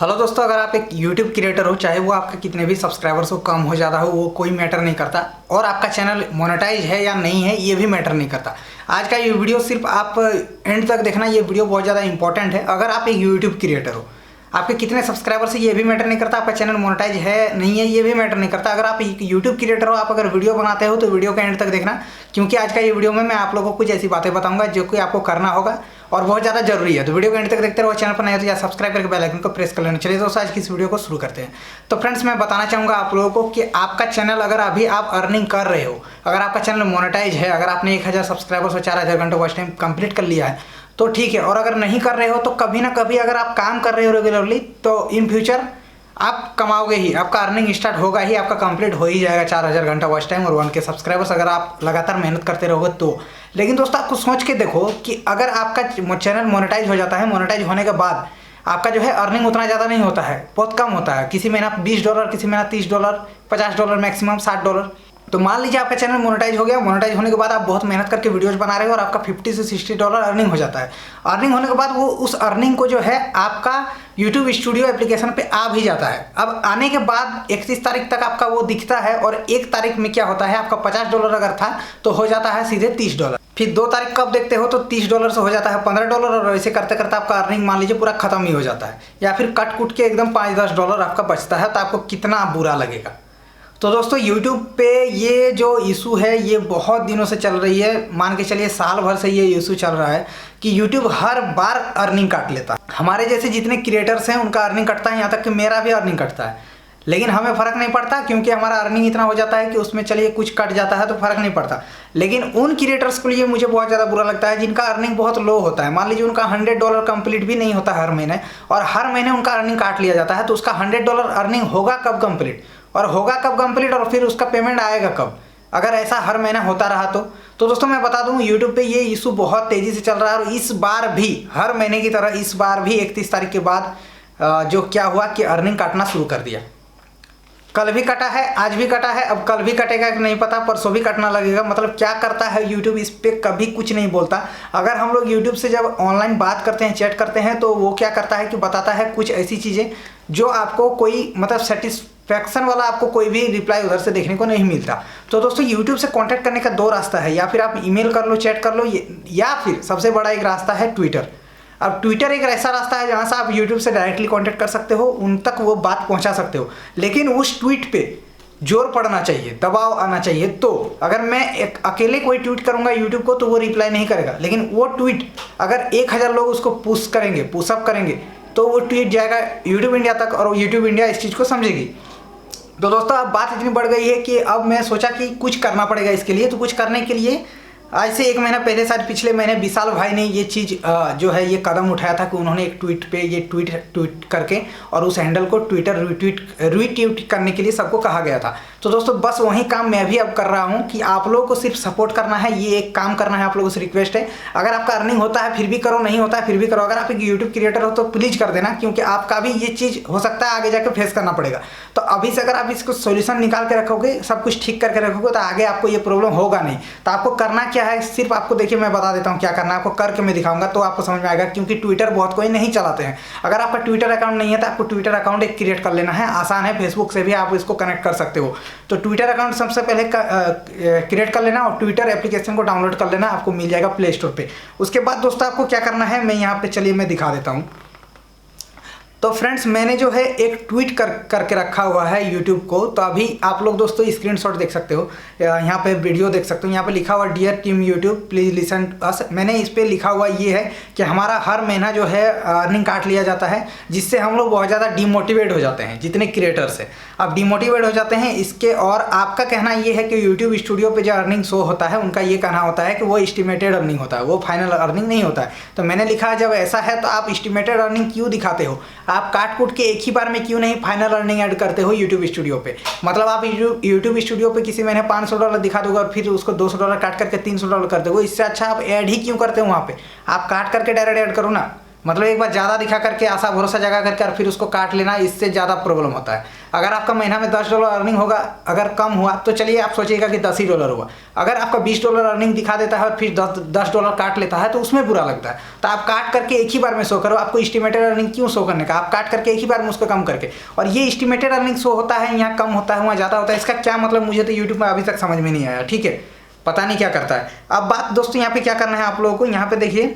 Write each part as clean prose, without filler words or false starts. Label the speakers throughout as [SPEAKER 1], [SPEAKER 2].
[SPEAKER 1] Hello दोस्तों, अगर आप एक YouTube क्रिएटर हो, चाहे वो आपके कितने भी सब्सक्राइबर्स हो, कम हो ज़्यादा हो, वो कोई मैटर नहीं करता। और आपका चैनल मोनेटाइज है या नहीं है, ये भी मैटर नहीं करता। आज का ये वीडियो सिर्फ आप एंड तक देखना, ये वीडियो बहुत ज़्यादा इंपॉर्टेंट है। अगर आप एक YouTube क्रिएटर हो, आपके कितने सब्सक्राइबर्स है ये भी मैटर नहीं करता, आपका चैनल मोनेटाइज है नहीं है ये भी मैटर नहीं करता। अगर आप यूट्यूब क्रिएटर हो, आप अगर वीडियो बनाते हो तो वीडियो का एंड तक देखना, क्योंकि आज का ये वीडियो में मैं आप लोगों को कुछ ऐसी बातें बताऊंगा जो कि आपको करना होगा और बहुत ज़्यादा जरूरी है। तो वीडियो को एंड तक देखते रहो। चैनल पर नए हो तो या सब्सक्राइब करके बेल आइकन को प्रेस कर लेना। चलिए दोस्तों, आज की इस वीडियो को शुरू करते हैं। तो फ्रेंड्स, मैं बताना चाहूँगा आप लोगों को कि आपका चैनल अगर अभी आप अर्निंग कर रहे हो, अगर आपका चैनल मोनेटाइज है, अगर आपने 1000 सब्सक्राइबर्स और 4000 घंटे वॉच टाइम कंप्लीट कर लिया है तो ठीक है। और अगर नहीं कर रहे हो तो कभी ना कभी अगर आप काम कर रहे हो रेगुलरली तो इन फ्यूचर आप कमाओगे ही, आपका अर्निंग स्टार्ट होगा ही, आपका कंप्लीट हो ही जाएगा 4000 घंटा वॉच टाइम और 1K सब्सक्राइबर्स, अगर आप लगातार मेहनत करते रहोगे तो। लेकिन दोस्तों, आपको सोच के देखो कि अगर आपका चैनल मोनेटाइज हो जाता है, मोनेटाइज होने के बाद आपका जो है अर्निंग उतना ज़्यादा नहीं होता है, बहुत कम होता है। किसी महीना $20, किसी महीना $30, $50, मैक्सिमम $60। तो मान लीजिए आपका चैनल मोनेटाइज हो गया, मोनेटाइज होने के बाद आप बहुत मेहनत करके वीडियोस बना रहे हो और आपका $50 से $60 अर्निंग हो जाता है। अर्निंग होने के बाद वो उस अर्निंग को जो है आपका यूट्यूब स्टूडियो एप्लीकेशन पे आ भी जाता है। अब आने के बाद 31 तारीख तक आपका वो दिखता है और 1 तारीख में क्या होता है, आपका $50 अगर था तो हो जाता है सीधे $30। फिर 2 तारीख कब देखते हो तो $30 से हो जाता है $15 और ऐसे करते करते आपका अर्निंग मान लीजिए पूरा खत्म ही हो जाता है, या फिर कट कुट के एकदम $5-10 आपका बचता है। तो आपको कितना बुरा लगेगा। तो दोस्तों, YouTube पे ये जो इशू है ये बहुत दिनों से चल रही है, मान के चलिए साल भर से ये इशू चल रहा है कि YouTube हर बार अर्निंग काट लेता है। हमारे जैसे जितने क्रिएटर्स हैं उनका अर्निंग कटता है, यहाँ तक कि मेरा भी अर्निंग कटता है। लेकिन हमें फ़र्क नहीं पड़ता क्योंकि हमारा अर्निंग इतना हो जाता है कि उसमें चलिए कुछ कट जाता है तो फ़र्क नहीं पड़ता। लेकिन उन क्रिएटर्स के लिए मुझे बहुत ज़्यादा बुरा लगता है जिनका अर्निंग बहुत लो होता है। मान लीजिए उनका $100 कंप्लीट भी नहीं होता हर महीने, और हर महीने उनका अर्निंग काट लिया जाता है। तो उसका $100 अर्निंग होगा कब कंप्लीट, और होगा कब कंप्लीट, और फिर उसका पेमेंट आएगा कब, अगर ऐसा हर महीना होता रहा तो दोस्तों मैं बता दूं, YouTube पे ये इशू बहुत तेज़ी से चल रहा है। और इस बार भी हर महीने की तरह इस बार भी 31 तारीख के बाद जो क्या हुआ कि अर्निंग काटना शुरू कर दिया। कल भी कटा है, आज भी कटा है, अब कल भी कटेगा कि नहीं पता, परसों भी कटना लगेगा। मतलब क्या करता है YouTube, इस पर कभी कुछ नहीं बोलता। अगर हम लोग YouTube से जब ऑनलाइन बात करते हैं, चैट करते हैं, तो वो क्या करता है कि बताता है कुछ ऐसी चीज़ें जो आपको कोई मतलब सेटिस्फैक्शन वाला आपको कोई भी रिप्लाई उधर से देखने को नहीं मिलता। तो दोस्तों, YouTube से कांटेक्ट करने का 2 रास्ता है, या फिर आप ईमेल कर लो, चैट कर लो, या फिर सबसे बड़ा एक रास्ता है ट्विटर। अब ट्विटर एक ऐसा रास्ता है जहाँ से आप YouTube से डायरेक्टली कांटेक्ट कर सकते हो, उन तक वो बात पहुँचा सकते हो। लेकिन उस ट्वीट पे जोर पड़ना चाहिए, दबाव आना चाहिए। तो अगर मैं एक अकेले कोई ट्वीट करूंगा YouTube को तो वो रिप्लाई नहीं करेगा, लेकिन वो ट्वीट अगर 1000 लोग उसको पुश करेंगे, पुशअप करेंगे, तो वो ट्वीट जाएगा YouTube इंडिया तक और YouTube इंडिया इस चीज़ को समझेगी। तो दोस्तों, अब बात इतनी बढ़ गई है कि अब मैं सोचा कि कुछ करना पड़ेगा इसके लिए। तो कुछ करने के लिए आज से 1 महीना पहले, शायद पिछले महीने, विशाल भाई ने ये चीज़ जो है ये कदम उठाया था कि उन्होंने एक ट्वीट पे ये ट्वीट करके और उस हैंडल को ट्विटर रीट्वीट करने के लिए सबको कहा गया था। तो दोस्तों, बस वही काम मैं भी अब कर रहा हूँ कि आप लोगों को सिर्फ सपोर्ट करना है, ये एक काम करना है। आप लोगों से रिक्वेस्ट है, अगर आपका अर्निंग होता है फिर भी करो, नहीं होता है फिर भी करो। अगर आप एक यूट्यूब क्रिएटर हो तो प्लीज़ कर देना, क्योंकि आपका भी ये चीज़ हो सकता है आगे जाकर फेस करना पड़ेगा। तो अभी से अगर आप इसको सोल्यूशन निकाल के रखोगे, सब कुछ ठीक करके रखोगे, तो आगे आपको ये प्रॉब्लम होगा नहीं। तो आपको करना क्या है, सिर्फ आपको देखिए मैं बता देता हूँ क्या करना है, आपको करके मैं दिखाऊंगा तो आपको समझ में आएगा। क्योंकि ट्विटर बहुत कोई नहीं चलाते हैं। अगर आपका ट्विटर अकाउंट नहीं है तो आपको ट्विटर अकाउंट एक क्रिएट कर लेना है, आसान है। फेसबुक से भी आप इसको कनेक्ट कर सकते हो। तो ट्विटर अकाउंट सबसे पहले क्रिएट कर लेना और ट्विटर एप्लीकेशन को डाउनलोड कर लेना, आपको मिल जाएगा प्ले स्टोर पे। उसके बाद दोस्तों आपको क्या करना है, मैं यहाँ पे चलिए मैं दिखा देता हूँ। तो फ्रेंड्स, मैंने जो है एक ट्वीट करके रखा हुआ है YouTube को। तो अभी आप लोग दोस्तों स्क्रीनशॉट देख सकते हो, यहाँ पे वीडियो देख सकते हो। यहाँ पे लिखा हुआ dear team YouTube please listen us. मैंने इस पे लिखा हुआ ये है कि हमारा हर महीना जो है अर्निंग काट लिया जाता है, जिससे हम लोग बहुत ज़्यादा डिमोटिवेट हो जाते हैं, जितने क्रिएटर्स हैं अब डिमोटिवेट हो जाते हैं इसके। और आपका कहना ये है कि YouTube स्टूडियो पे जो अर्निंग शो होता है, उनका ये कहना होता है कि वो एस्टिमेटेड अर्निंग होता है, वो फाइनल अर्निंग नहीं होता है। तो मैंने लिखा है जब ऐसा है तो आप एस्टिमेटेड अर्निंग क्यों दिखाते हो, आप काट कूट के एक ही बार में क्यों नहीं फाइनल अर्निंग ऐड करते हो YouTube स्टूडियो पे। मतलब आप YouTube स्टूडियो पे किसी महीने $500 दिखा दोगे और फिर उसको $200 काट करके $300 कर दोगे। इससे अच्छा आप ऐड ही क्यों करते हो वहाँ पे, आप काट करके डायरेक्ट ऐड करो ना। मतलब एक बार ज़्यादा दिखा करके आशा भरोसा जगा करके और फिर उसको काट लेना, इससे ज़्यादा प्रॉब्लम होता है। अगर आपका महीना में $10 अर्निंग होगा, अगर कम हुआ तो चलिए आप सोचिएगा कि $10 ही हुआ। अगर आपका $20 अर्निंग दिखा देता है और फिर $10 काट लेता है तो उसमें बुरा लगता है। तो आप काट करके एक ही बार में शो करो। आपको एस्टिमेटेड अर्निंग क्यों शो करने का, आप काट करके एक ही बार में उसको कम करके। और ये एस्टिमेटेड अर्निंग शो होता है, यहाँ कम होता है वहाँ ज़्यादा होता है, इसका क्या मतलब मुझे तो यूट्यूब में अभी तक समझ में नहीं आया। ठीक है, पता नहीं क्या करता है। अब बात दोस्तों यहाँ पे क्या करना है आप लोगों को, यहाँ पे देखिए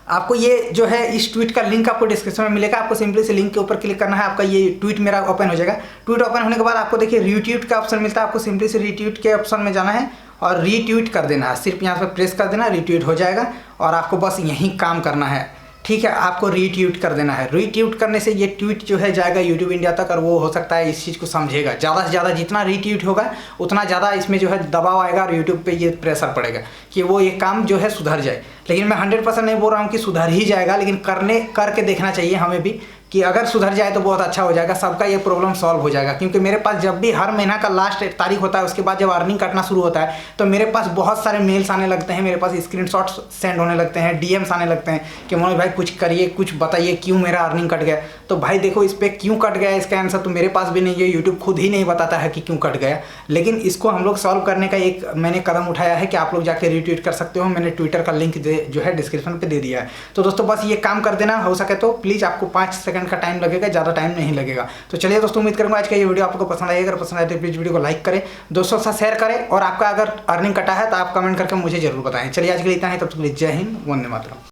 [SPEAKER 1] आपको ये जो है इस ट्वीट का लिंक आपको डिस्क्रिप्शन में मिलेगा। आपको सिंपली से लिंक के ऊपर क्लिक करना है, आपका ये ट्वीट मेरा ओपन हो जाएगा। ट्वीट ओपन होने के बाद आपको देखिए रीट्वीट का ऑप्शन मिलता है, आपको सिंपली से रीट्वीट के ऑप्शन में जाना है और रीट्वीट कर देना है। सिर्फ यहाँ पर प्रेस कर देना, रीट्वीट हो जाएगा और आपको बस यही काम करना है। ठीक है, आपको रीट्वीट कर देना है। रीट्वीट करने से ये ट्वीट जो है जाएगा यूट्यूब इंडिया तक और वो हो सकता है इस चीज़ को समझेगा। ज़्यादा से ज़्यादा जितना रीट्वीट होगा उतना ज़्यादा इसमें जो है दबाव आएगा और यूट्यूब पे ये प्रेशर पड़ेगा कि वो ये काम जो है सुधर जाए। लेकिन मैं 100% नहीं बोल रहा हूँ कि सुधर ही जाएगा, लेकिन करके देखना चाहिए हमें भी कि अगर सुधर जाए तो बहुत अच्छा हो जाएगा, सबका ये प्रॉब्लम सॉल्व हो जाएगा। क्योंकि मेरे पास जब भी हर महीना का लास्ट तारीख होता है उसके बाद जब अर्निंग कटना शुरू होता है तो मेरे पास बहुत सारे मेल्स आने लगते हैं, मेरे पास स्क्रीनशॉट्स सेंड होने लगते हैं, डीएम्स आने लगते हैं कि मनोज भाई कुछ करिए, कुछ बताइए क्यों मेरा अर्निंग कट गया। तो भाई देखो इस पर क्यों कट गया इसका आंसर तो मेरे पास भी नहीं है, यूट्यूब खुद ही नहीं बताता है कि क्यों कट गया। लेकिन इसको हम लोग सॉल्व करने का एक मैंने कदम उठाया है कि आप लोग जाके रीट्वीट कर सकते हो। मैंने ट्विटर का लिंक जो है डिस्क्रिप्शन पे दे दिया है। तो दोस्तों बस ये काम कर देना, हो सके तो प्लीज़। आपको 5 सेकंड का टाइम लगेगा, ज़्यादा टाइम नहीं लगेगा। तो चलिए दोस्तों, उम्मीद करूँगा आज का ये वीडियो आपको पसंद आएगा। अगर पसंद आए तो प्लीज़ वीडियो को लाइक करें, दोस्तों के साथ शेयर करें और आपका अगर अर्निंग कटा है तो आप कमेंट करके मुझे जरूर बताएं। चलिए आज के लिए इतना ही, तब तक के लिए जय हिंद, वंदे मातरम।